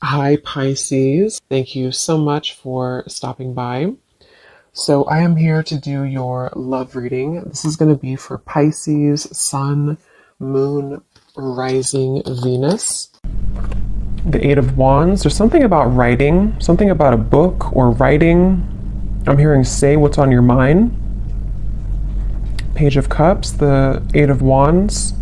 Hi, Pisces. Thank you so much for stopping by. So, I am here to do your love reading. This is going to be for Pisces, Sun, Moon, Rising, Venus. The Eight of Wands. There's something about writing, something about a book or writing. I'm hearing say what's on your mind. Page of Cups, the Eight of Wands.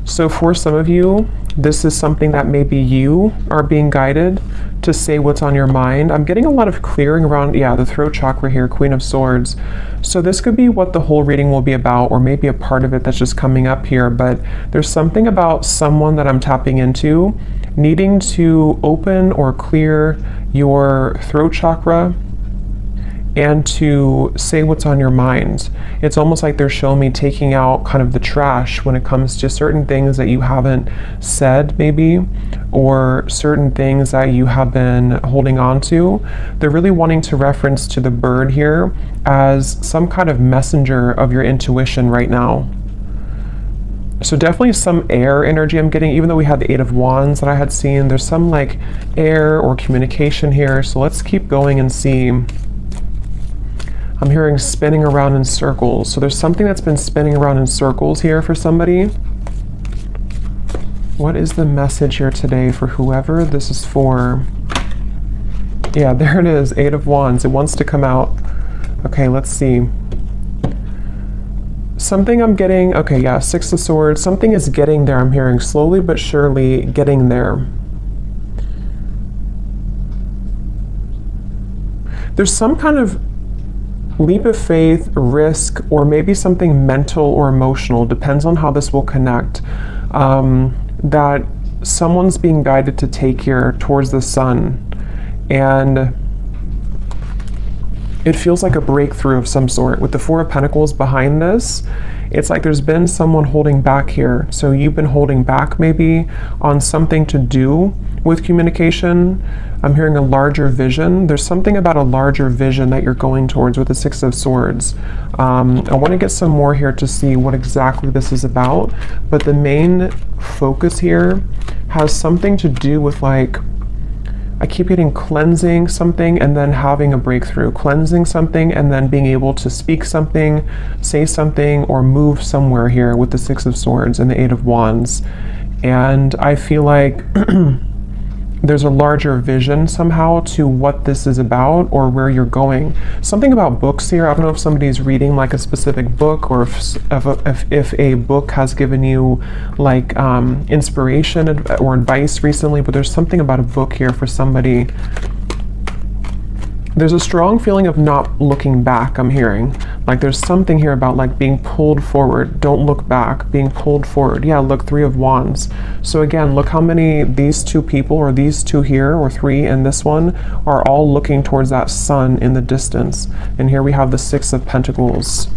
So, for some of you, this is something that maybe you are being guided to say what's on your mind. I'm getting a lot of clearing around, the throat chakra here, Queen of Swords. So this could be what the whole reading will be about, or maybe a part of it that's just coming up here. But there's something about someone that I'm tapping into, needing to open or clear your throat chakra and to say what's on your mind. It's almost like they're showing me taking out kind of the trash when it comes to certain things that you haven't said, maybe, or certain things that you have been holding on to. They're really wanting to reference to the bird here as some kind of messenger of your intuition right now. So definitely some air energy I'm getting, even though we had the Eight of Wands that I had seen. There's some like air or communication here. So let's keep going and see. I'm hearing spinning around in circles. So there's something that's been spinning around in circles here for somebody. What is the message here today for whoever this is for? Yeah, there it is, Eight of Wands. It wants to come out. Okay, let's see. Something I'm getting, okay, yeah, Six of Swords. Something is getting there, I'm hearing, slowly but surely getting there. There's some kind of leap of faith, risk, or maybe something mental or emotional, depends on how this will connect, that someone's being guided to take here towards the sun. And it feels like a breakthrough of some sort. With the Four of Pentacles behind this, it's like there's been someone holding back here. So you've been holding back maybe on something to do with communication. I'm hearing a larger vision. There's something about a larger vision that you're going towards with the Six of Swords. I want to get some more here to see what exactly this is about. But the main focus here has something to do with, like, I keep getting cleansing something and then having a breakthrough, cleansing something and then being able to speak something, say something, or move somewhere here with the Six of Swords and the Eight of Wands. And I feel like there's a larger vision somehow to what this is about or where you're going. Something about books here. I don't know if somebody's reading like a specific book, or if a book has given you like inspiration or advice recently, but there's something about a book here for somebody. There's a strong feeling of not looking back, I'm hearing. Like there's something here about like being pulled forward. Don't look back, being pulled forward. Yeah, look, Three of Wands. So again, look how many these two people, or these two here, or three in this one, are all looking towards that sun in the distance. And here we have the Six of Pentacles.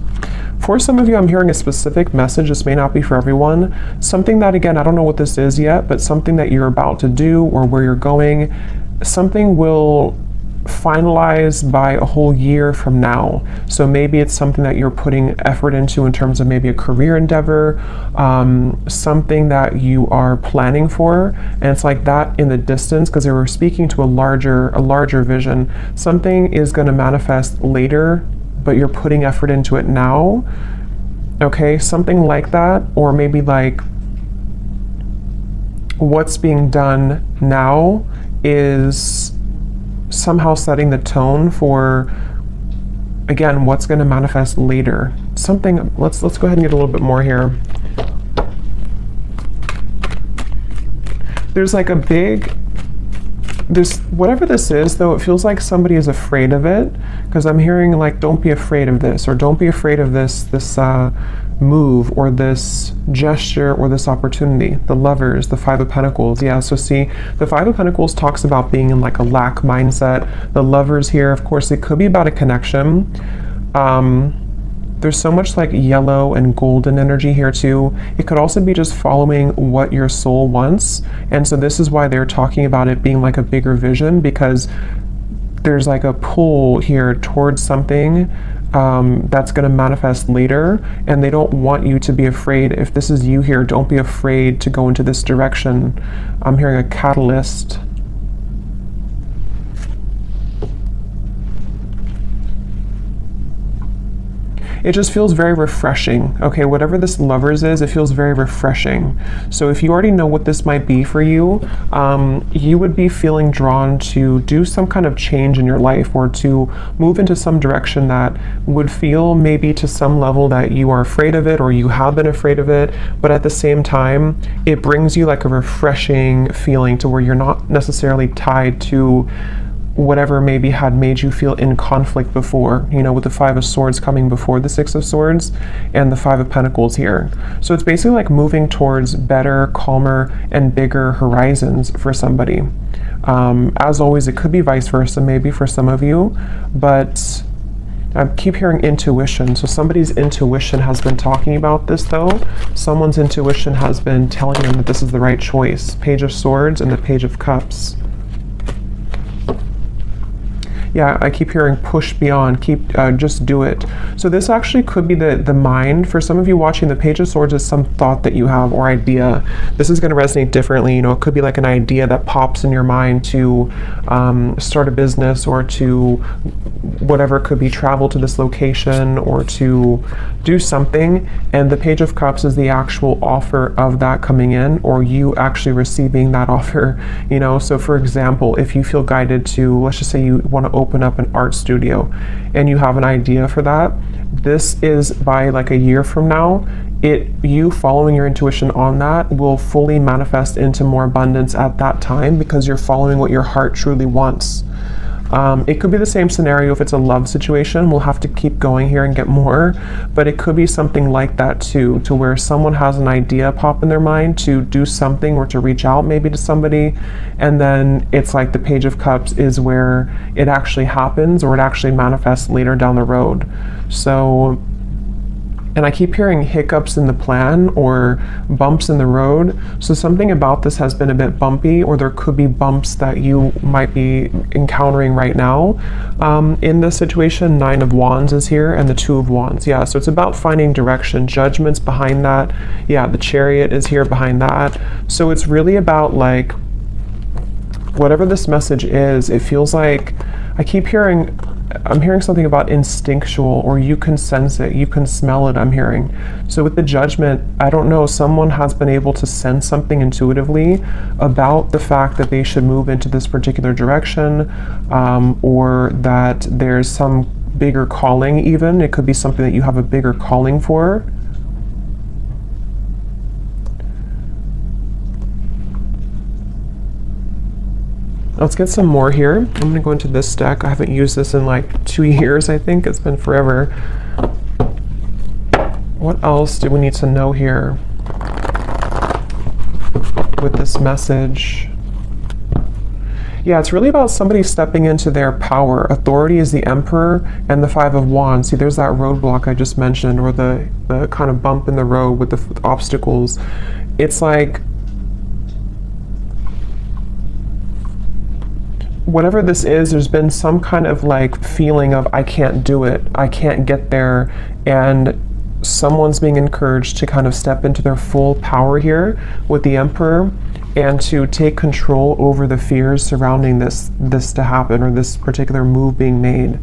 For some of you, I'm hearing a specific message. This may not be for everyone. Something that, again, I don't know what this is yet, but something that you're about to do or where you're going. Something will finalized by a whole year from now. So maybe it's something that you're putting effort into in terms of maybe a career endeavor, something that you are planning for, and it's like that in the distance, because they were speaking to a larger vision. Something is going to manifest later, but you're putting effort into it now. Okay, something like that, or maybe like what's being done now is somehow setting the tone for, again, what's going to manifest later. Something, let's go ahead and get a little bit more here. There's like a big, this, whatever this is though, it feels like somebody is afraid of it, because I'm hearing like, don't be afraid of this, or don't be afraid of this move, or this gesture, or this opportunity. The Lovers, the Five of Pentacles. Yeah, so see, the Five of Pentacles talks about being in like a lack mindset. The Lovers here, of course, it could be about a connection. There's so much like yellow and golden energy here too. It could also be just following what your soul wants. And so this is why they're talking about it being like a bigger vision, because there's like a pull here towards something that's going to manifest later, and they don't want you to be afraid. If this is you here, don't be afraid to go into this direction. I'm hearing a catalyst. It just feels very refreshing. Okay, whatever this Lovers is, it feels very refreshing. So if you already know what this might be for you, you would be feeling drawn to do some kind of change in your life, or to move into some direction that would feel maybe to some level that you are afraid of it, or you have been afraid of it, but at the same time, it brings you like a refreshing feeling to where you're not necessarily tied to whatever maybe had made you feel in conflict before, you know, with the Five of Swords coming before the Six of Swords and the Five of Pentacles here. So it's basically like moving towards better, calmer, and bigger horizons for somebody. As always, it could be vice versa maybe for some of you, but I keep hearing intuition. So somebody's intuition has been talking about this though. Someone's intuition has been telling them that this is the right choice. Page of Swords and the Page of Cups. Yeah, I keep hearing push beyond, just do it. So this actually could be the mind. For some of you watching, the Page of Swords is some thought that you have or idea. This is going to resonate differently. You know, it could be like an idea that pops in your mind to start a business, or to whatever. It could be travel to this location, or to do something. And the Page of Cups is the actual offer of that coming in, or you actually receiving that offer. You know, so for example, if you feel guided to, let's just say you want to open up an art studio and you have an idea for that, this is by like a year from now, you following your intuition on that will fully manifest into more abundance at that time, because you're following what your heart truly wants. It could be the same scenario if it's a love situation. We'll have to keep going here and get more, but it could be something like that too, to where someone has an idea pop in their mind to do something, or to reach out maybe to somebody, and then it's like the Page of Cups is where it actually happens, or it actually manifests later down the road. So, and I keep hearing hiccups in the plan, or bumps in the road. So something about this has been a bit bumpy, or there could be bumps that you might be encountering right now. In this situation, Nine of Wands is here, and the Two of Wands. Yeah, so it's about finding direction. Judgment's behind that. Yeah, the Chariot is here behind that. So it's really about like, whatever this message is, it feels like, I'm hearing something about instinctual, or you can sense it, you can smell it, I'm hearing. So with the Judgment, I don't know, someone has been able to sense something intuitively about the fact that they should move into this particular direction, or that there's some bigger calling even. It could be something that you have a bigger calling for. Let's get some more here. I'm going to go into this deck. I haven't used this in like 2 years, I think. It's been forever. What else do we need to know here with this message? Yeah, it's really about somebody stepping into their power. Authority is the Emperor and the Five of Wands. See, there's that roadblock I just mentioned, or the kind of bump in the road with the obstacles. It's like, whatever this is, there's been some kind of like feeling of, I can't do it, I can't get there, and someone's being encouraged to kind of step into their full power here with the Emperor, and to take control over the fears surrounding this to happen, or this particular move being made.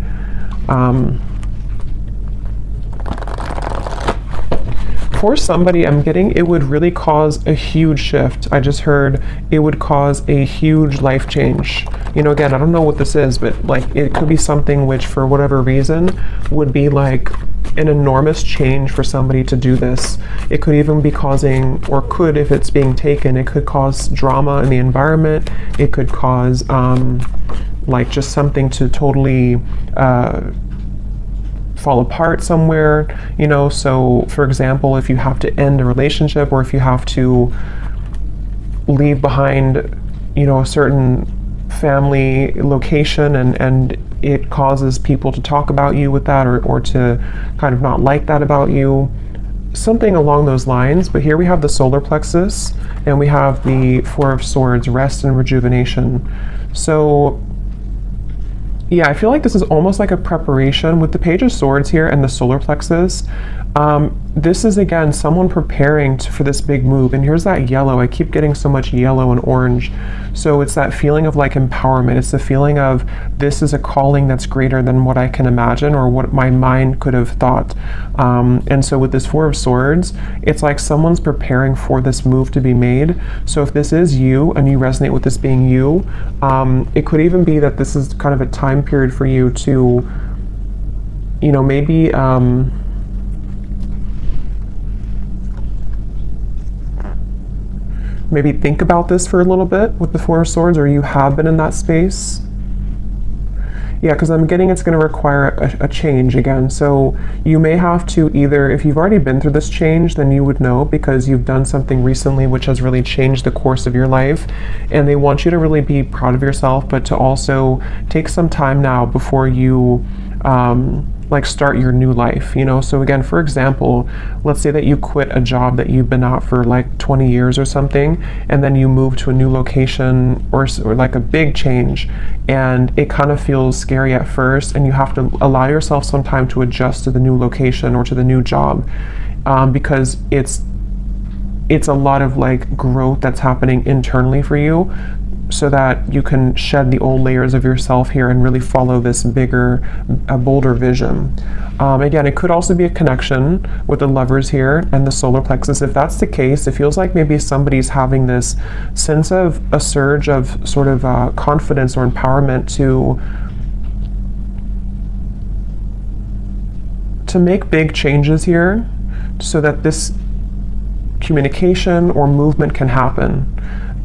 For somebody, I'm getting it would really cause a huge shift. I just heard it would cause a huge life change. You know, again, I don't know what this is, but like it could be something which for whatever reason would be like an enormous change for somebody to do this. It could even be causing, or could, if it's being taken, it could cause drama in the environment. It could cause like just something to totally fall apart somewhere, you know. So for example, if you have to end a relationship, or if you have to leave behind, you know, a certain family location, and it causes people to talk about you with that, or to kind of not like that about you, something along those lines. But here we have the solar plexus, and we have the Four of Swords, rest and rejuvenation. So Yeah, I feel like this is almost like a preparation with the Page of Swords here and the solar plexus. This is, again, someone preparing for this big move. And here's that yellow. I keep getting so much yellow and orange. So it's that feeling of like empowerment. It's the feeling of this is a calling that's greater than what I can imagine or what my mind could have thought. And so with this Four of Swords, it's like someone's preparing for this move to be made. So if this is you and you resonate with this being you, it could even be that this is kind of a time period for you to, you know, maybe maybe think about this for a little bit with the Four of Swords, or you have been in that space. Yeah, because I'm getting it's going to require a change again. So you may have to either, if you've already been through this change, then you would know because you've done something recently which has really changed the course of your life. And they want you to really be proud of yourself, but to also take some time now before you like start your new life, you know? So again, for example, let's say that you quit a job that you've been at for like 20 years or something, and then you move to a new location or like a big change, and it kind of feels scary at first, and you have to allow yourself some time to adjust to the new location or to the new job, because it's a lot of like growth that's happening internally for you, so that you can shed the old layers of yourself here and really follow this bigger, bolder vision. Again, it could also be a connection with the Lovers here and the solar plexus. If that's the case, it feels like maybe somebody's having this sense of a surge of sort of confidence or empowerment to make big changes here so that this communication or movement can happen.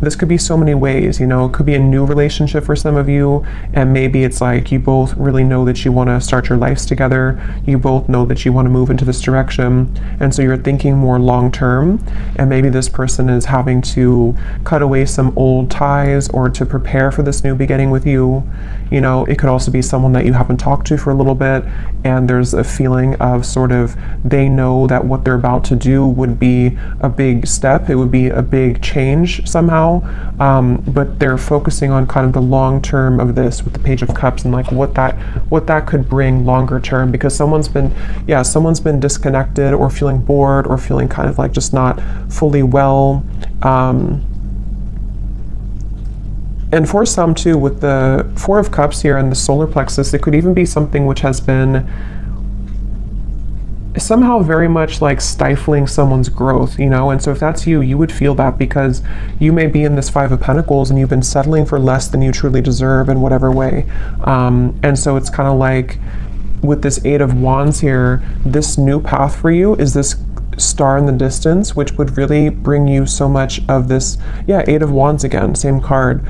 This could be so many ways, you know, it could be a new relationship for some of you, and maybe it's like you both really know that you want to start your lives together, you both know that you want to move into this direction, and so you're thinking more long term, and maybe this person is having to cut away some old ties or to prepare for this new beginning with you. You know, it could also be someone that you haven't talked to for a little bit, and there's a feeling of sort of they know that what they're about to do would be a big step, it would be a big change somehow. But they're focusing on kind of the long term of this with the Page of Cups and like what that could bring longer term, because someone's been disconnected or feeling bored or feeling kind of like just not fully well. And for some too, with the Four of Cups here and the solar plexus, it could even be something which has been somehow very much like stifling someone's growth, you know? And so if that's you, you would feel that because you may be in this Five of Pentacles and you've been settling for less than you truly deserve in whatever way. And so it's kind of like with this Eight of Wands here, this new path for you is this star in the distance, which would really bring you so much of this, Eight of Wands again, same card.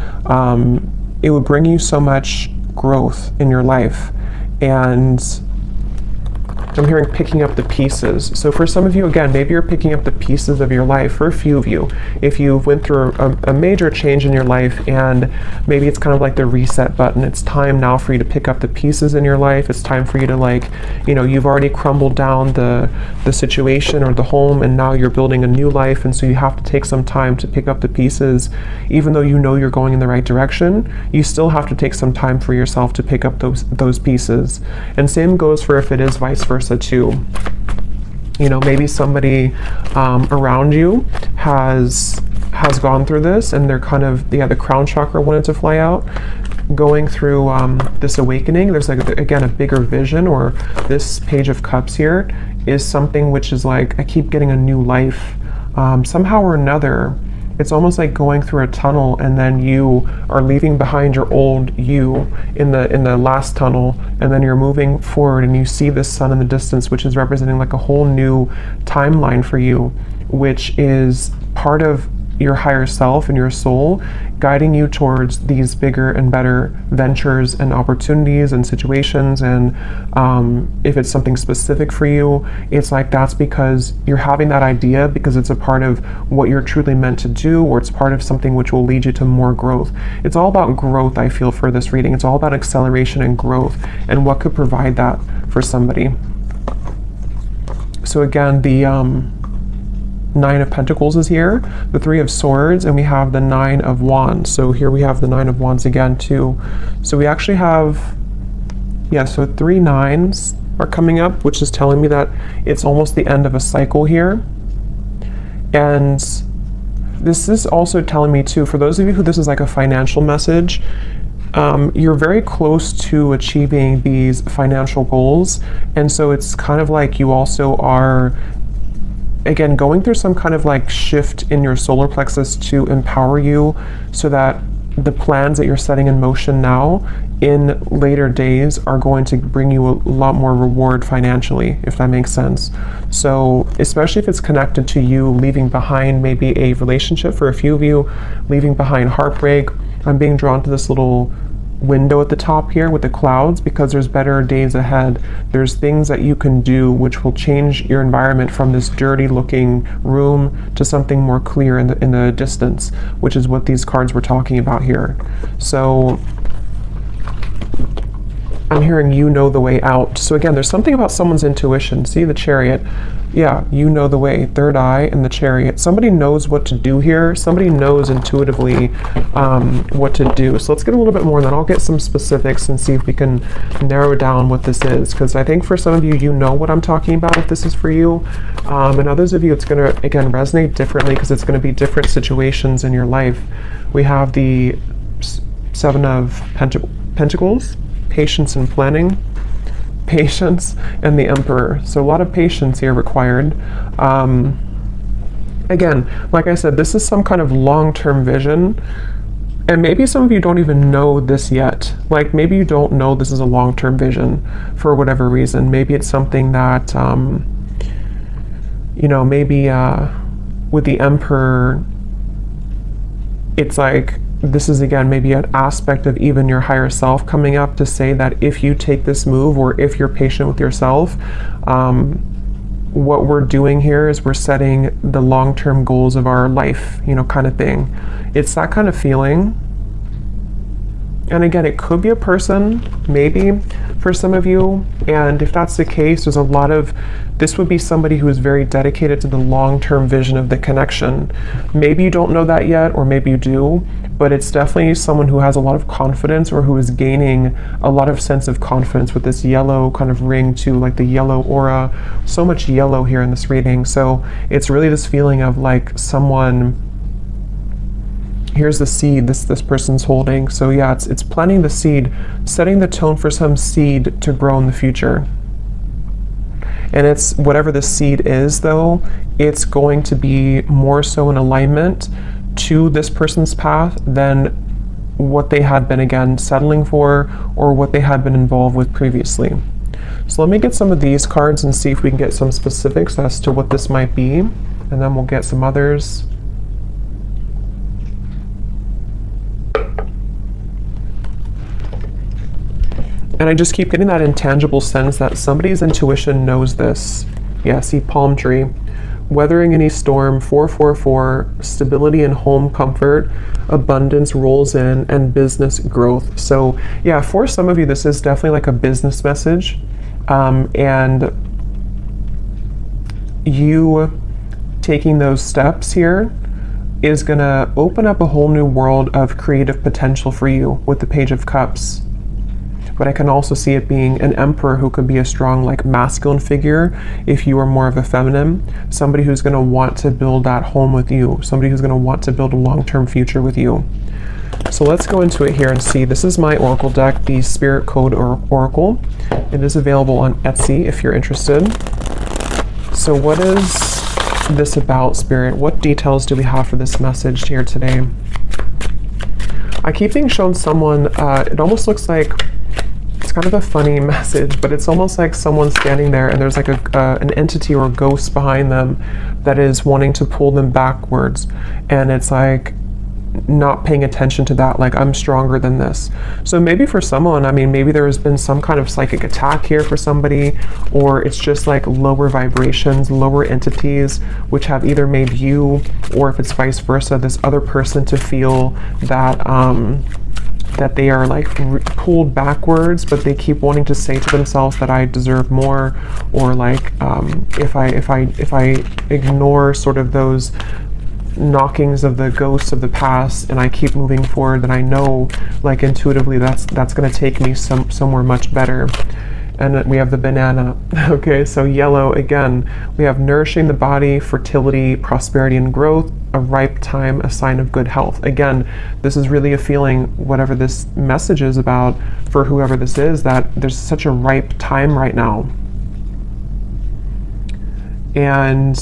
It would bring you so much growth in your life. And I'm hearing picking up the pieces. So for some of you, again, maybe you're picking up the pieces of your life. For a few of you, if you went through a major change in your life and maybe it's kind of like the reset button, it's time now for you to pick up the pieces in your life. It's time for you to, like, you know, you've already crumbled down the situation or the home, and now you're building a new life, and so you have to take some time to pick up the pieces. Even though you know you're going in the right direction, you still have to take some time for yourself to pick up those pieces. And same goes for if it is vice versa too. You know, maybe somebody around you has gone through this, and they're kind of, the crown chakra wanted to fly out, going through this awakening. There's like, again, a bigger vision, or this Page of Cups here is something which is like, I keep getting a new life somehow or another. It's almost like going through a tunnel, and then you are leaving behind your old you in the last tunnel, and then you're moving forward and you see this sun in the distance, which is representing like a whole new timeline for you, which is part of your higher self and your soul guiding you towards these bigger and better ventures and opportunities and situations. And if it's something specific for you, it's like that's because you're having that idea because it's a part of what you're truly meant to do, or it's part of something which will lead you to more growth. It's all about growth, I feel, for this reading. It's all about acceleration and growth and what could provide that for somebody. So again, the Nine of Pentacles is here, the Three of Swords, and we have the Nine of Wands. So here we have the Nine of Wands again too. So we actually have Yeah, so 3 9s are coming up, which is telling me that it's almost the end of a cycle here. And this is also telling me too, for those of you who this is like a financial message, you're very close to achieving these financial goals. And so it's kind of like you also are, again, going through some kind of like shift in your solar plexus to empower you so that the plans that you're setting in motion now in later days are going to bring you a lot more reward financially, if that makes sense. So especially if it's connected to you leaving behind maybe a relationship, for a few of you, leaving behind heartbreak. I'm being drawn to this little window at the top here with the clouds because there's better days ahead. There's things that you can do which will change your environment from this dirty looking room to something more clear in the distance, which is what these cards were talking about here. So I'm hearing you know the way out. So again, there's something about someone's intuition. See the Chariot? Yeah, you know the way. Third eye and the Chariot. Somebody knows what to do here. Somebody knows intuitively what to do. So let's get a little bit more, and then I'll get some specifics and see if we can narrow down what this is. Because I think for some of you, you know what I'm talking about if this is for you. And others of you, it's going to, again, resonate differently because it's going to be different situations in your life. We have the Seven of Pentacles, patience and planning, patience, and the Emperor. So a lot of patience here required. Again, like I said, this is some kind of long-term vision, and maybe some of you don't even know this yet. Like maybe you don't know this is a long-term vision for whatever reason. Maybe it's something that you know, maybe with the Emperor, it's like this is, again, maybe an aspect of even your higher self coming up to say that if you take this move, or if you're patient with yourself, what we're doing here is we're setting the long-term goals of our life, you know, kind of thing. It's that kind of feeling. And again, it could be a person, maybe, for some of you. And if that's the case, there's a lot of, this would be somebody who is very dedicated to the long-term vision of the connection. Maybe you don't know that yet, or maybe you do, but it's definitely someone who has a lot of confidence, or who is gaining a lot of sense of confidence with this yellow kind of ring too, like the yellow aura. So much yellow here in this reading. So it's really this feeling of like someone, here's the seed this person's holding. So yeah, it's planting the seed, setting the tone for some seed to grow in the future. And it's whatever the seed is, though, it's going to be more so in alignment to this person's path than what they had been, again, settling for, or what they had been involved with previously. So let me get some of these cards and see if we can get some specifics as to what this might be, and then we'll get some others. And I just keep getting that intangible sense that somebody's intuition knows this. Yeah, see, palm tree. Weathering any storm, 444, stability and home comfort, abundance rolls in, and business growth. So yeah, for some of you, this is definitely like a business message. And you taking those steps here is gonna open up a whole new world of creative potential for you with the Page of Cups. But I can also see it being an Emperor who could be a strong, like, masculine figure if you are more of a feminine. Somebody who's going to want to build that home with you. Somebody who's going to want to build a long-term future with you. So let's go into it here and see. This is my Oracle deck, the Spirit Code Oracle. It is available on Etsy if you're interested. So what is this about, Spirit? What details do we have for this message here today? I keep being shown someone, it almost looks like, it's kind of a funny message, but it's almost like someone standing there and there's like an entity or a ghost behind them that is wanting to pull them backwards. And it's like not paying attention to that, like, I'm stronger than this. So maybe for someone, I mean, maybe there has been some kind of psychic attack here for somebody, or it's just like lower vibrations, lower entities, which have either made you, or if it's vice versa, this other person to feel that that they are like pulled backwards, but they keep wanting to say to themselves that I deserve more, or like if I ignore sort of those knockings of the ghosts of the past, and I keep moving forward, then I know, like, intuitively that's going to take me somewhere much better. And we have the banana. Okay, so yellow, again, we have nourishing the body, fertility, prosperity, and growth, a ripe time, a sign of good health. Again, this is really a feeling, whatever this message is about, for whoever this is, that there's such a ripe time right now. And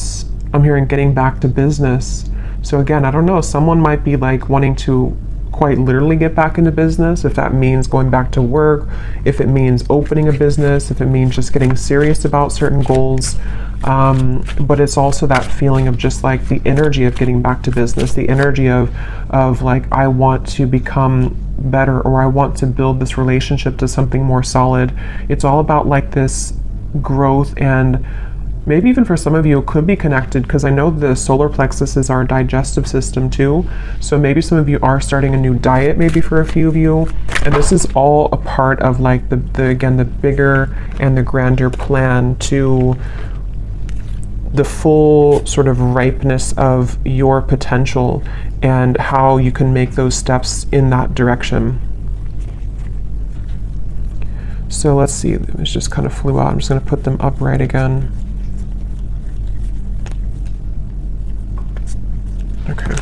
I'm hearing getting back to business. So again, I don't know, someone might be like wanting to quite literally get back into business, if that means going back to work, if it means opening a business, if it means just getting serious about certain goals. But it's also that feeling of just like the energy of getting back to business, the energy of like, I want to become better, or I want to build this relationship to something more solid. It's all about like this growth, and maybe even for some of you, it could be connected, because I know the solar plexus is our digestive system too. So maybe some of you are starting a new diet, maybe for a few of you. And this is all a part of like again, the bigger and the grander plan to the full sort of ripeness of your potential and how you can make those steps in that direction. So let's see, it just kind of flew out. I'm just going to put them upright again. Okay.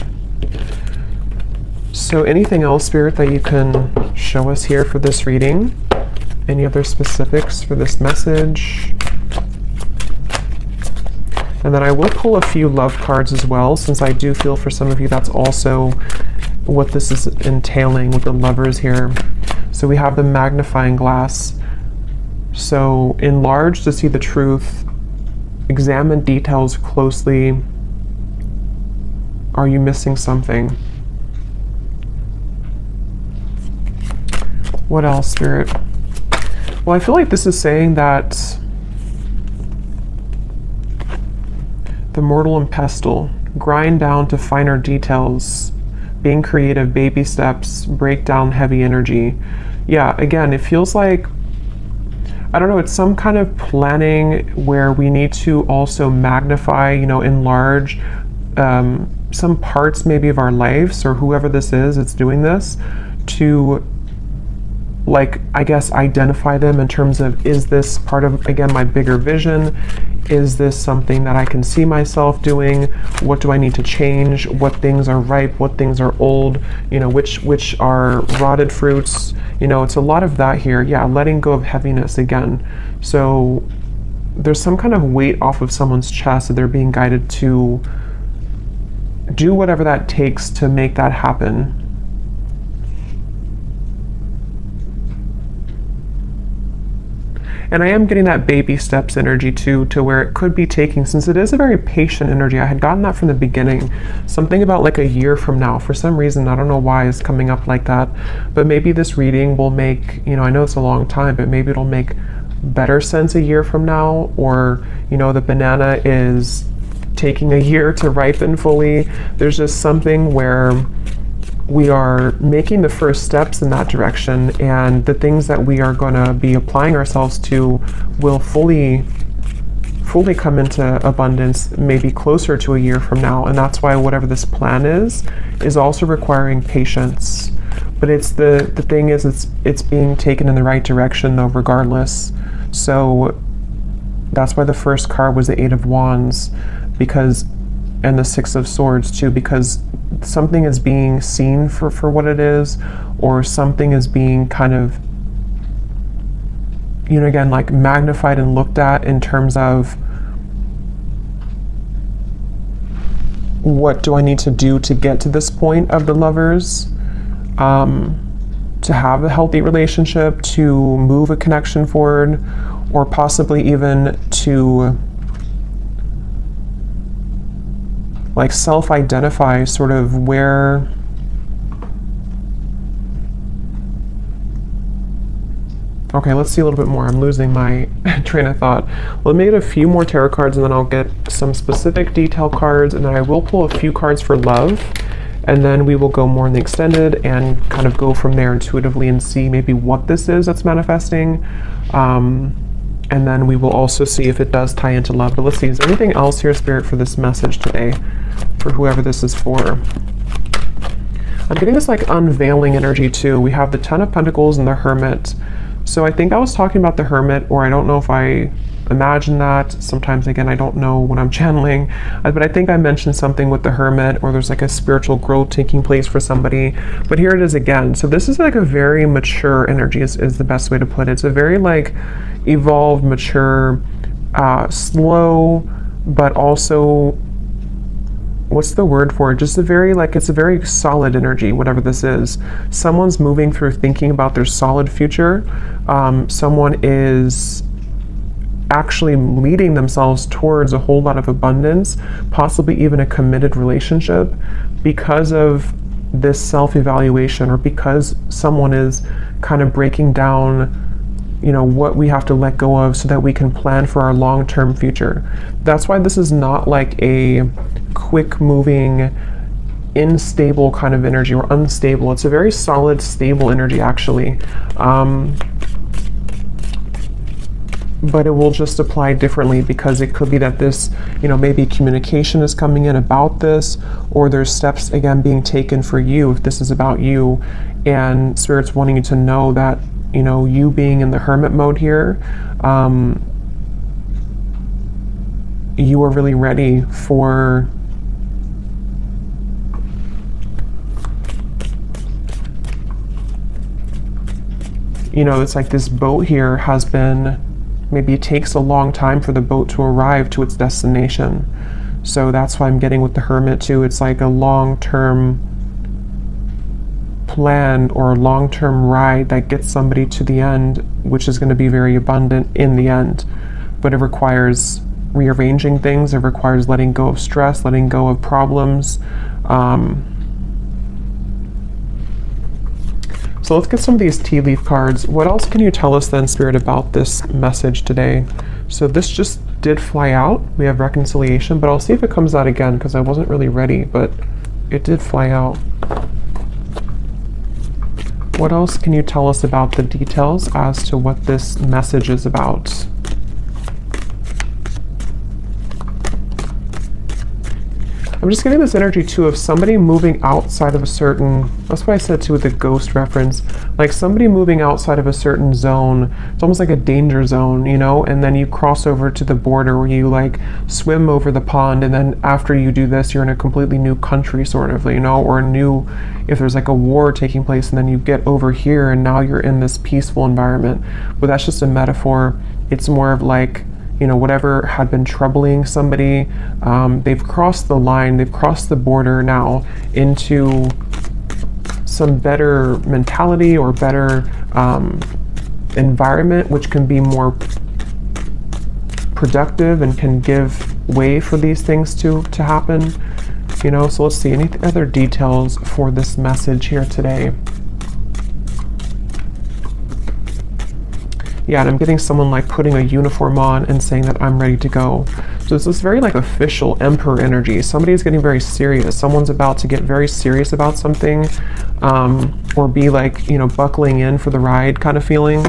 So anything else, Spirit, that you can show us here for this reading? Any other specifics for this message? And then I will pull a few love cards as well, since I do feel for some of you that's also what this is entailing with the lovers here. So we have the magnifying glass. So enlarge to see the truth. Examine details closely. Are you missing something? What else, Spirit? Well, I feel like this is saying that the mortal and pestle, grind down to finer details, being creative, baby steps, break down heavy energy. Yeah, again, it feels like, I don't know, it's some kind of planning where we need to also magnify, enlarge some parts maybe of our lives, or whoever this is that's doing this, to, like, I guess, identify them in terms of, is this part of, again, my bigger vision? Is this something that I can see myself doing? What do I need to change? What things are ripe? What things are old? Which are rotted fruits? It's a lot of that here. Yeah, letting go of heaviness again. So there's some kind of weight off of someone's chest that they're being guided to do whatever that takes to make that happen. And I am getting that baby steps energy too, to where it could be taking, since it is a very patient energy. I had gotten that from the beginning. Something about like a year from now. For some reason, I don't know why it's coming up like that. But maybe this reading will make, I know it's a long time, but maybe it'll make better sense a year from now. Or, the banana is taking a year to ripen fully. There's just something where we are making the first steps in that direction, and the things that we are going to be applying ourselves to will fully come into abundance maybe closer to a year from now. And that's why whatever this plan is also requiring patience. But it's the thing is, it's being taken in the right direction though, regardless. So that's why the first card was the Eight of Wands, and the Six of Swords too, because something is being seen for what it is, or something is being kind of, again, like magnified and looked at in terms of, what do I need to do to get to this point of the lovers, to have a healthy relationship, to move a connection forward, or possibly even to like self-identify sort of where okay, let's see a little bit more. I'm losing my train of thought. Let me get a few more tarot cards, and then I'll get some specific detail cards, and then I will pull a few cards for love, and then we will go more in the extended and kind of go from there intuitively and see maybe what this is that's manifesting. And then we will also see if it does tie into love. But let's see, is there anything else here, Spirit, for this message today? for whoever this is for. I'm getting this like unveiling energy too. We have the Ten of Pentacles and the Hermit. So I think I was talking about the Hermit, or I don't know if I imagined that. Sometimes, again, I don't know when I'm channeling, but I think I mentioned something with the Hermit, or there's like a spiritual growth taking place for somebody. But here it is again. So this is like a very mature energy is the best way to put it. It's a very like evolved, mature, slow, but also, what's the word for it? Just a very like, it's a very solid energy, whatever this is. Someone's moving through thinking about their solid future. Someone is actually leading themselves towards a whole lot of abundance, possibly even a committed relationship, because of this self-evaluation, or because someone is kind of breaking down, you know, what we have to let go of so that we can plan for our long-term future. That's why this is not like a quick moving, unstable kind of energy, or unstable. It's a very solid, stable energy actually. But it will just apply differently, because it could be that this, you know, maybe communication is coming in about this, or there's steps again being taken for you if this is about you, and Spirit's wanting you to know that, you know, you being in the Hermit mode here, you are really ready for you know, it's like this boat here has been, maybe it takes a long time for the boat to arrive to its destination. So that's why I'm getting with the Hermit too. It's like a long-term plan or a long-term ride that gets somebody to the end, which is going to be very abundant in the end. But it requires rearranging things. It requires letting go of stress, letting go of problems. So let's get some of these tea leaf cards. What else can you tell us then, Spirit, about this message today? So this just did fly out. We have reconciliation, but I'll see if it comes out again, because I wasn't really ready, but it did fly out. What else can you tell us about the details as to what this message is about? I'm just getting this energy too of somebody moving outside of a certain, that's why I said too with the ghost reference, like somebody moving outside of a certain zone. It's almost like a danger zone, you know, and then you cross over to the border where you like swim over the pond, and then after you do this, you're in a completely new country sort of, you know, or a new, if there's like a war taking place, and then you get over here and now you're in this peaceful environment. But that's just a metaphor. It's more of like, you know, whatever had been troubling somebody, they've crossed the line, they've crossed the border now into some better mentality or better environment, which can be more productive and can give way for these things to happen. You know, so let's see, any other details for this message here today? Yeah, and I'm getting someone like putting a uniform on and saying that I'm ready to go. So it's this very like official emperor energy. Somebody's getting very serious. Someone's about to get very serious about something, or be like, you know, buckling in for the ride kind of feeling.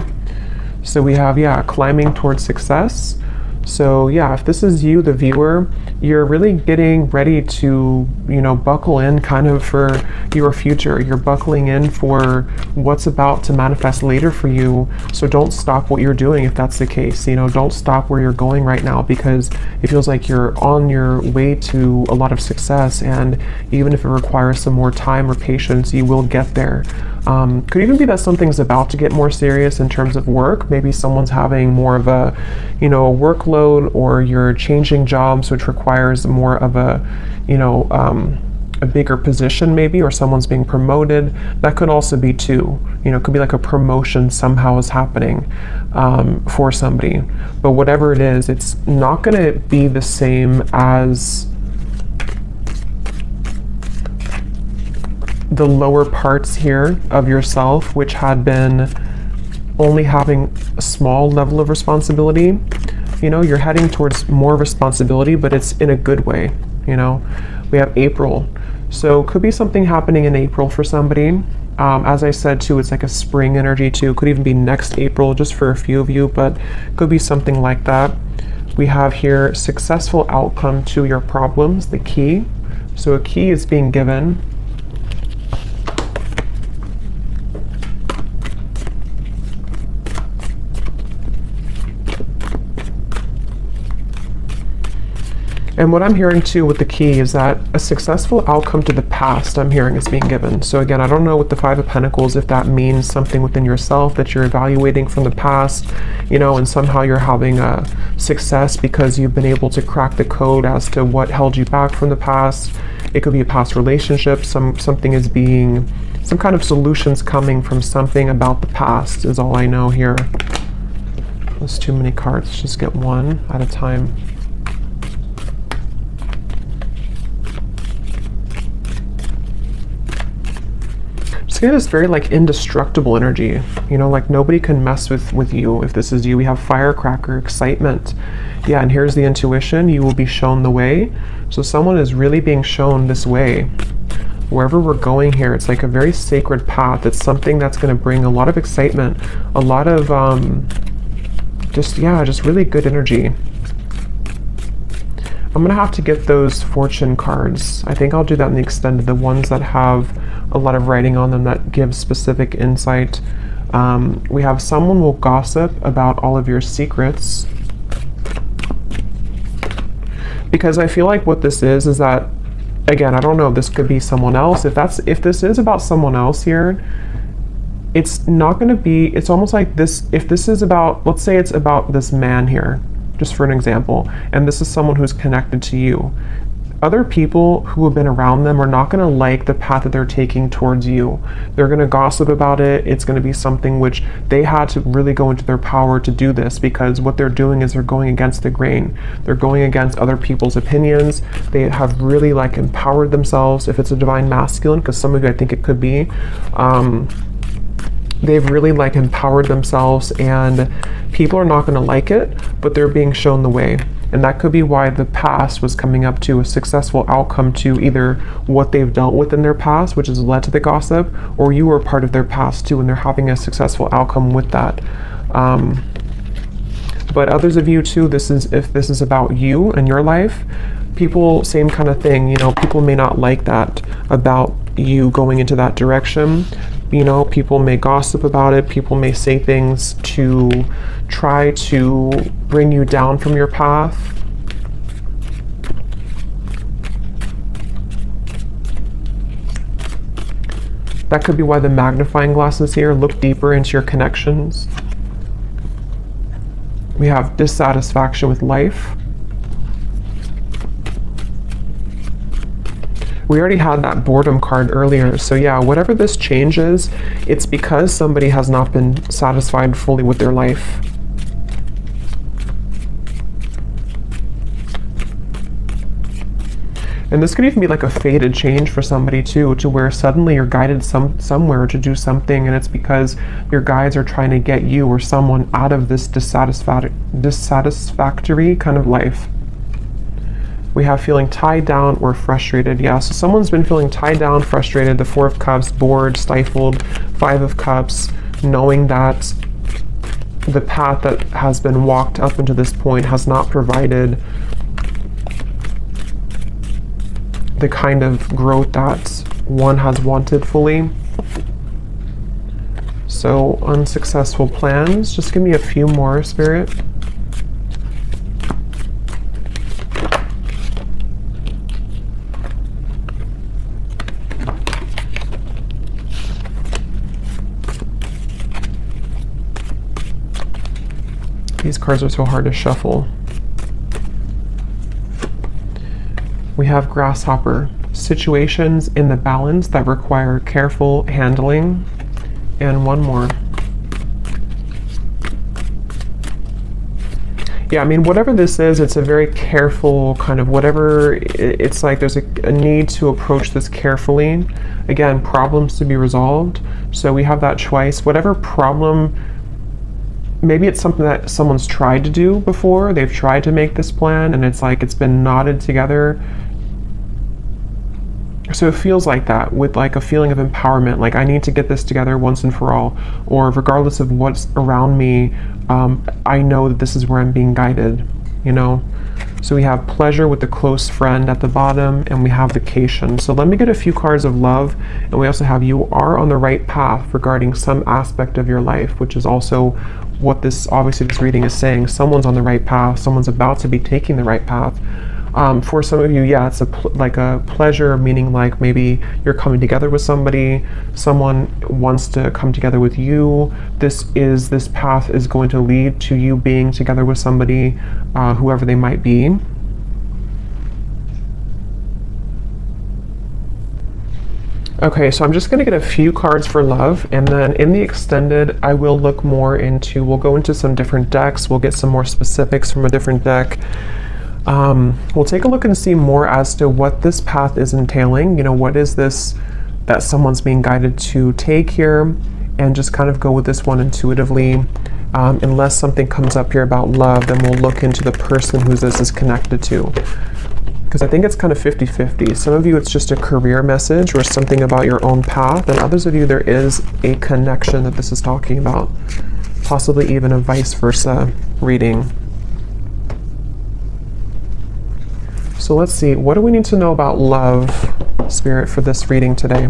So we have, yeah, climbing towards success. So yeah, if this is you, the viewer, you're really getting ready to, you know, buckle in kind of for your future. You're buckling in for what's about to manifest later for you. So don't stop what you're doing if that's the case. You know, don't stop where you're going right now, because it feels like you're on your way to a lot of success. And even if it requires some more time or patience, you will get there. Could even be that something's about to get more serious in terms of work. Maybe someone's having more of a, you know, a workload, or you're changing jobs, which requires more of a, you know, a bigger position maybe, or someone's being promoted. That could also be too, you know, it could be like a promotion somehow is happening for somebody. But whatever it is, it's not going to be the same as the lower parts here of yourself, which had been only having a small level of responsibility. You know, you're heading towards more responsibility, but it's in a good way. You know, we have April, so could be something happening in April for somebody. As I said too, it's like a spring energy too. Could even be next April, just for a few of you, but could be something like that. We have here successful outcome to your problems, the key. So a key is being given. And what I'm hearing too with the key is that a successful outcome to the past, I'm hearing, is being given. So again, I don't know with the Five of Pentacles if that means something within yourself that you're evaluating from the past, you know, and somehow you're having a success because you've been able to crack the code as to what held you back from the past. It could be a past relationship, something is being, some kind of solutions coming from something about the past is all I know here. There's too many cards, let's just get one at a time. Just get this very like indestructible energy, you know, like nobody can mess with you if this is you. We have firecracker, excitement. Yeah, and here's the intuition, you will be shown the way. So someone is really being shown this way. Wherever we're going here, it's like a very sacred path. It's something that's going to bring a lot of excitement, a lot of just really good energy. I'm going to have to get those fortune cards. I think I'll do that in the extended, the ones that have a lot of writing on them that give specific insight. We have someone will gossip about all of your secrets. Because I feel like what this is that, again, I don't know if this could be someone else. If this is about someone else here, it's not going to be, it's almost like this, if this is about, let's say it's about this man here, just for an example, and this is someone who's connected to you. Other people who have been around them are not going to like the path that they're taking towards you. They're going to gossip about it. It's going to be something which they had to really go into their power to do this, because what they're doing is they're going against the grain. They're going against other people's opinions. They have really like empowered themselves. If it's a divine masculine, because some of you I think it could be, they've really like empowered themselves, and people are not going to like it, but they're being shown the way. And that could be why the past was coming up to a successful outcome to either what they've dealt with in their past, which has led to the gossip, or you were part of their past too, and they're having a successful outcome with that. But others of you too, if this is about you and your life, people, same kind of thing, you know, people may not like that about you going into that direction. You know, people may gossip about it. People may say things to try to bring you down from your path. That could be why the magnifying glass is here. Look deeper into your connections. We have dissatisfaction with life. We already had that boredom card earlier. So yeah, whatever this change is, it's because somebody has not been satisfied fully with their life. And this could even be like a fated change for somebody too, to where suddenly you're guided somewhere to do something, and it's because your guides are trying to get you or someone out of this dissatisfactory kind of life. We have feeling tied down or frustrated. Yeah, so someone's been feeling tied down, frustrated, the Four of Cups, bored, stifled, Five of Cups, knowing that the path that has been walked up until this point has not provided the kind of growth that one has wanted fully. So unsuccessful plans. Just give me a few more, Spirit. These cards are so hard to shuffle. We have Grasshopper, situations in the balance that require careful handling, and one more. Yeah, I mean, whatever this is, it's a very careful kind of whatever, it's like there's a need to approach this carefully. Again, problems to be resolved. So we have that choice. Whatever problem, maybe it's something that someone's tried to do before. They've tried to make this plan, and it's like it's been knotted together. So it feels like that, with like a feeling of empowerment, like I need to get this together once and for all, or regardless of what's around me, I know that this is where I'm being guided, you know. So we have pleasure with the close friend at the bottom, and we have vacation. So let me get a few cards of love, and we also have you are on the right path regarding some aspect of your life, which is also what this, obviously this reading is saying. Someone's on the right path, someone's about to be taking the right path. For some of you, yeah, it's like a pleasure, meaning like maybe you're coming together with somebody, someone wants to come together with you. This path is going to lead to you being together with somebody, whoever they might be. Okay, so I'm just going to get a few cards for love, and then in the extended, I will look more into, we'll go into some different decks, we'll get some more specifics from a different deck. We'll take a look and see more as to what this path is entailing. You know, what is this that someone's being guided to take here, and just kind of go with this one intuitively. Unless something comes up here about love, then we'll look into the person who this is connected to. Because I think it's kind of 50-50. Some of you, it's just a career message or something about your own path, and others of you, there is a connection that this is talking about. Possibly even a vice versa reading. So let's see, what do we need to know about love, Spirit, for this reading today?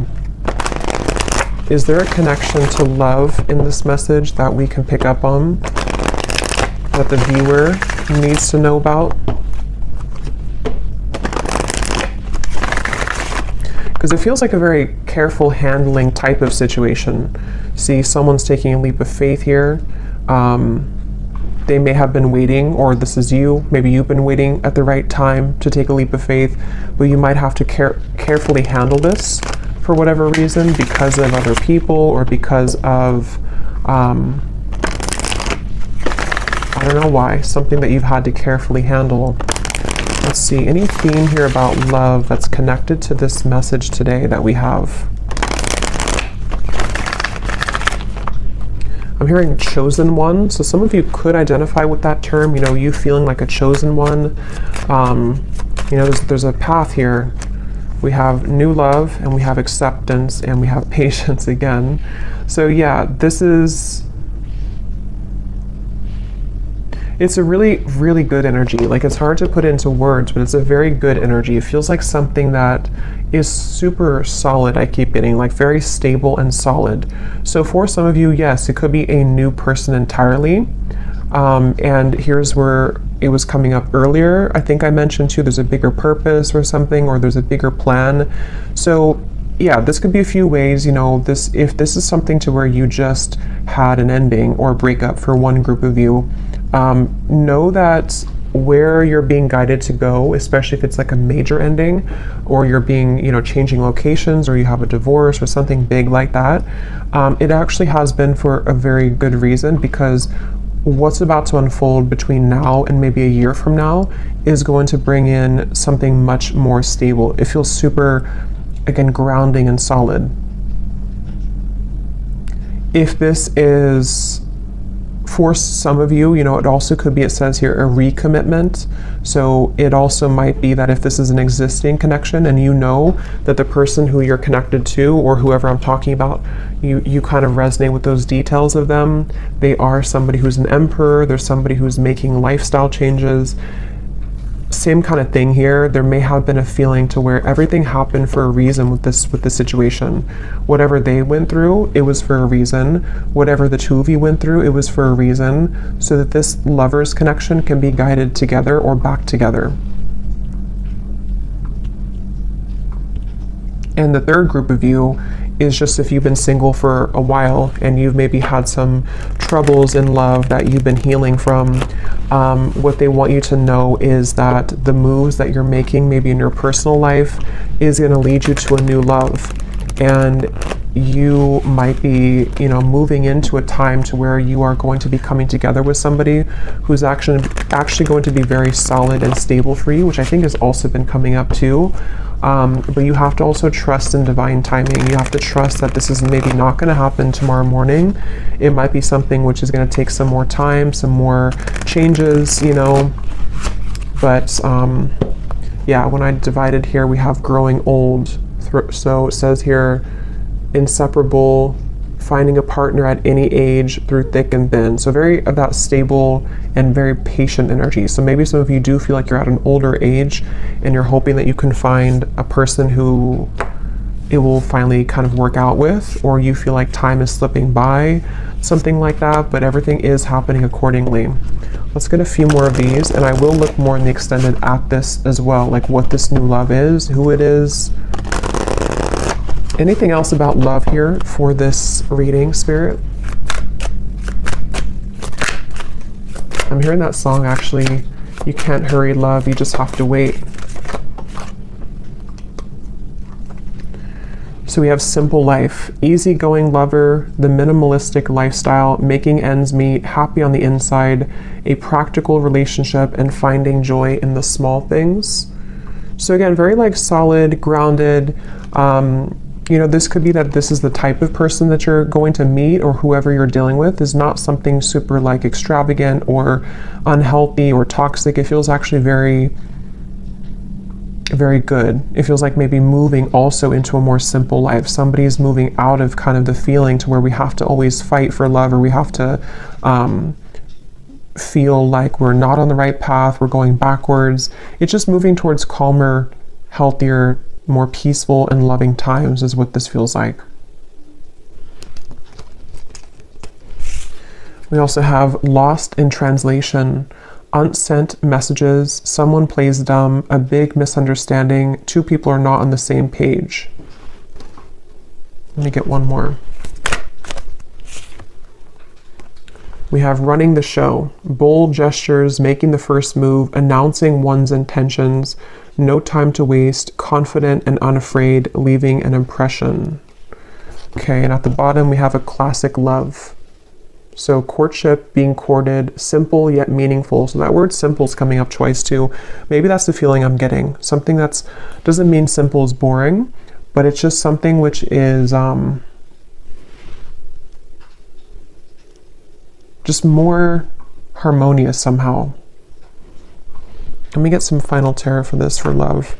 Is there a connection to love in this message that we can pick up on, that the viewer needs to know about? Because it feels like a very careful handling type of situation. See, someone's taking a leap of faith here. They may have been waiting, or this is you, maybe you've been waiting at the right time to take a leap of faith, but you might have to carefully handle this for whatever reason, because of other people, or because of, I don't know why, something that you've had to carefully handle. Let's see, any theme here about love that's connected to this message today that we have? I'm hearing chosen one, so some of you could identify with that term, you know, you feeling like a chosen one. You know, there's a path here. We have new love, and we have acceptance, and we have patience again. So yeah, it's a really, really good energy. Like, it's hard to put into words, but it's a very good energy. It feels like something that is super solid, I keep getting, like very stable and solid. So for some of you, yes, it could be a new person entirely. And here's where it was coming up earlier. I think I mentioned too, there's a bigger purpose or something, or there's a bigger plan. So yeah, this could be a few ways, you know, if this is something to where you just had an ending or a breakup for one group of you, know that where you're being guided to go, especially if it's like a major ending, or you're being, you know, changing locations, or you have a divorce or something big like that, it actually has been for a very good reason, because what's about to unfold between now and maybe a year from now is going to bring in something much more stable. It feels super, again, grounding and solid. If this is for some of you, you know, it also could be, it says here, a recommitment. So it also might be that if this is an existing connection and you know that the person who you're connected to, or whoever I'm talking about, you kind of resonate with those details of them. They are somebody who's an emperor, there's somebody who's making lifestyle changes. Same kind of thing here. There may have been a feeling to where everything happened for a reason with this situation. Whatever they went through, it was for a reason. Whatever the two of you went through, it was for a reason, so that this lover's connection can be guided together or back together. And the third group of you is just if you've been single for a while and you've maybe had some troubles in love that you've been healing from. What they want you to know is that the moves that you're making maybe in your personal life is going to lead you to a new love, and you might be, you know, moving into a time to where you are going to be coming together with somebody who's actually going to be very solid and stable for you, which I think has also been coming up too. But you have to also trust in divine timing. You have to trust that this is maybe not going to happen tomorrow morning. It might be something which is going to take some more time, some more changes, you know. But yeah, when I divided here, we have growing old. So it says here, inseparable finding a partner at any age through thick and thin. So very of that stable and very patient energy. So maybe some of you do feel like you're at an older age and you're hoping that you can find a person who it will finally kind of work out with, or you feel like time is slipping by, something like that, but everything is happening accordingly. Let's get a few more of these, and I will look more in the extended at this as well, like what this new love is, who it is. Anything else about love here for this reading, Spirit? I'm hearing that song, actually. You can't hurry love, you just have to wait. So we have simple life, easygoing lover, the minimalistic lifestyle, making ends meet, happy on the inside, a practical relationship, and finding joy in the small things. So again, very like solid, grounded. This could be that this is the type of person that you're going to meet, or whoever you're dealing with is not something super like extravagant or unhealthy or toxic. It feels actually very, very good. It feels like maybe moving also into a more simple life. Somebody's moving out of kind of the feeling to where we have to always fight for love, or we have to feel like we're not on the right path, we're going backwards. It's just moving towards calmer, healthier, more peaceful and loving times is what this feels like. We also have lost in translation, unsent messages, someone plays dumb, a big misunderstanding, two people are not on the same page. Let me get one more. We have running the show, bold gestures, making the first move, announcing one's intentions, no time to waste, confident and unafraid, leaving an impression. Okay, and at the bottom we have a classic love. So courtship, being courted, simple yet meaningful. So that word simple is coming up twice too. Maybe that's the feeling I'm getting. Something that's, doesn't mean simple is boring, but it's just something which is just more harmonious somehow. Let me get some final tarot for this for love.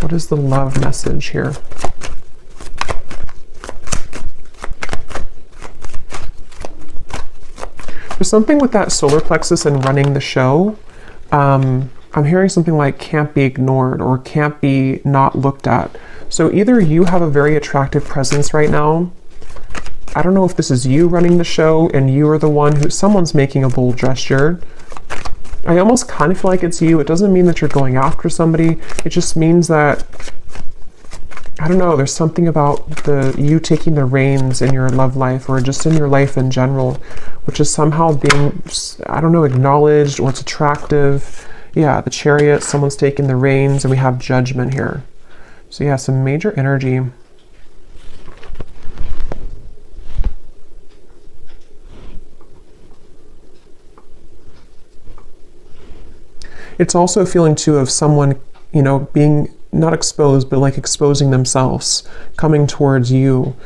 What is the love message here? There's something with that solar plexus and running the show. I'm hearing something like can't be ignored or can't be not looked at. So either you have a very attractive presence right now. I don't know if this is you running the show and you are the one who, someone's making a bold gesture. I almost kind of feel like it's you. It doesn't mean that you're going after somebody. It just means that, I don't know, there's something about you taking the reins in your love life or just in your life in general, which is somehow being, I don't know, acknowledged, or it's attractive. Yeah, the Chariot, someone's taking the reins, and we have Judgment here. So yeah, some major energy. It's also a feeling too of someone, being not exposed, but like exposing themselves, coming towards you,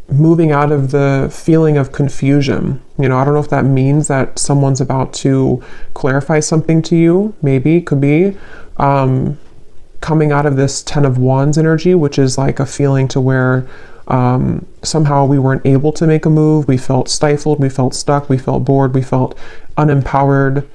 moving out of the feeling of confusion. I don't know if that means that someone's about to clarify something to you. Maybe, could be. Coming out of this Ten of Wands energy, which is like a feeling to where somehow we weren't able to make a move. We felt stifled, we felt stuck, we felt bored, we felt unempowered.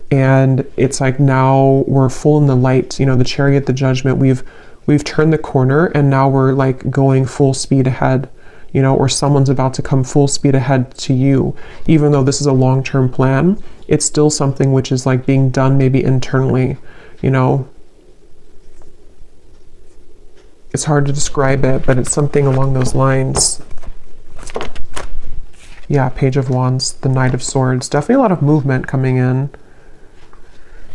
And it's like now we're full in the light, the Chariot, the Judgment, we've turned the corner, and now we're like going full speed ahead, or someone's about to come full speed ahead to you. Even though this is a long-term plan, it's still something which is like being done maybe internally, It's hard to describe it, but it's something along those lines. Yeah, Page of Wands, the Knight of Swords. Definitely a lot of movement coming in.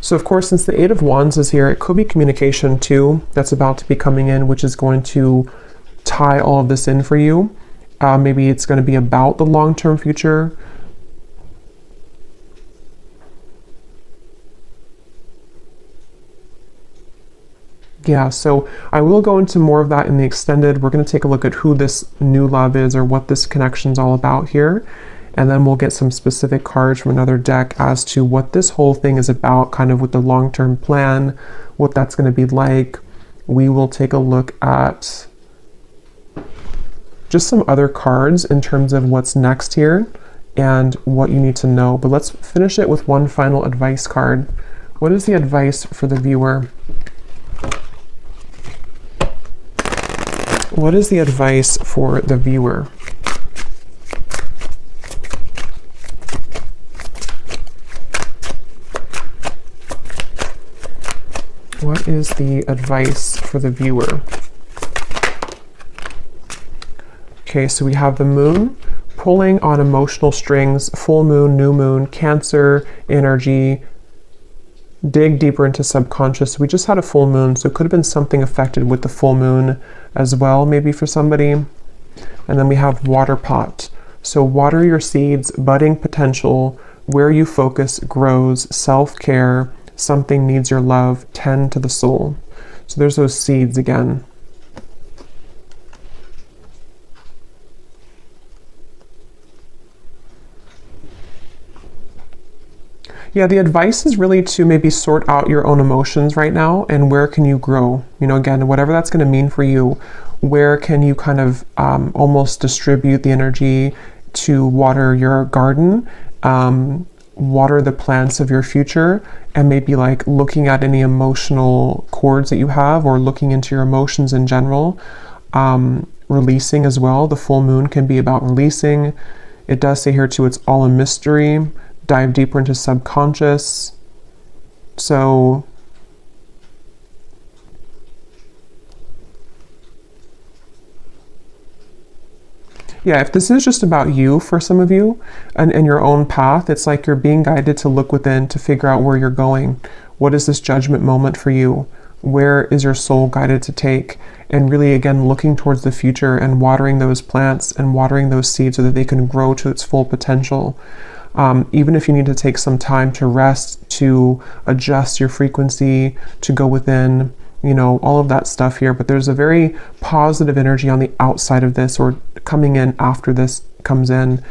So of course, since the Eight of Wands is here, it could be communication too that's about to be coming in, which is going to tie all of this in for you. Maybe it's going to be about the long-term future. Yeah, so I will go into more of that in the extended. We're going to take a look at who this new love is, or what this connection is all about here. and then we'll get some specific cards from another deck as to what this whole thing is about, kind of with the long-term plan, what that's going to be like. We will take a look at just some other cards in terms of what's next here and what you need to know. But let's finish it with one final advice card. What is the advice for the viewer? What is the advice for the viewer? What is the advice for the viewer? Okay, so we have the moon pulling on emotional strings, full moon, new moon, Cancer energy, dig deeper into subconscious. We just had a full moon, so it could have been something affected with the full moon as well, maybe for somebody. And then we have water pot. So water your seeds, budding potential, where you focus grows, self-care, something needs your love, tend to the soul. So there's those seeds again. Yeah, the advice is really to maybe sort out your own emotions right now and where can you grow? You know, again, whatever that's going to mean for you, where can you kind of almost distribute the energy to water your garden, water the plants of your future, and maybe like looking at any emotional cords that you have or looking into your emotions in general. Releasing as well. The full moon can be about releasing. It does say here too, it's all a mystery. Dive deeper into subconscious. So yeah, if this is just about you for some of you and your own path, it's like you're being guided to look within to figure out where you're going. What is this judgment moment for you? Where is your soul guided to take? And really, again, looking towards the future and watering those plants and watering those seeds so that they can grow to its full potential. Even if you need to take some time to rest, to adjust your frequency, to go within, you know, all of that stuff here. But there's a very positive energy on the outside of this, or coming in after this comes in.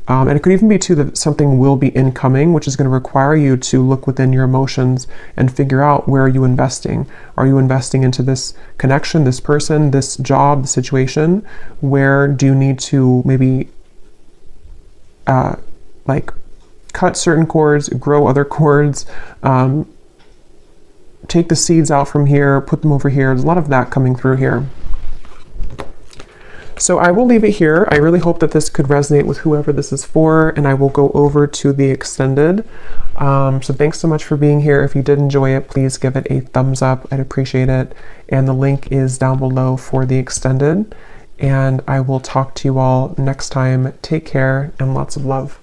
And it could even be too that something will be incoming, which is going to require you to look within your emotions and figure out, where are you investing? Are you investing into this connection, this person, this job, the situation? Where do you need to maybe like cut certain cords, grow other cords, take the seeds out from here, put them over here? There's a lot of that coming through here. So I will leave it here. I really hope that this could resonate with whoever this is for, and I will go over to the extended. So thanks so much for being here. If you did enjoy it, please give it a thumbs up. I'd appreciate it. And the link is down below for the extended. And I will talk to you all next time. Take care and lots of love.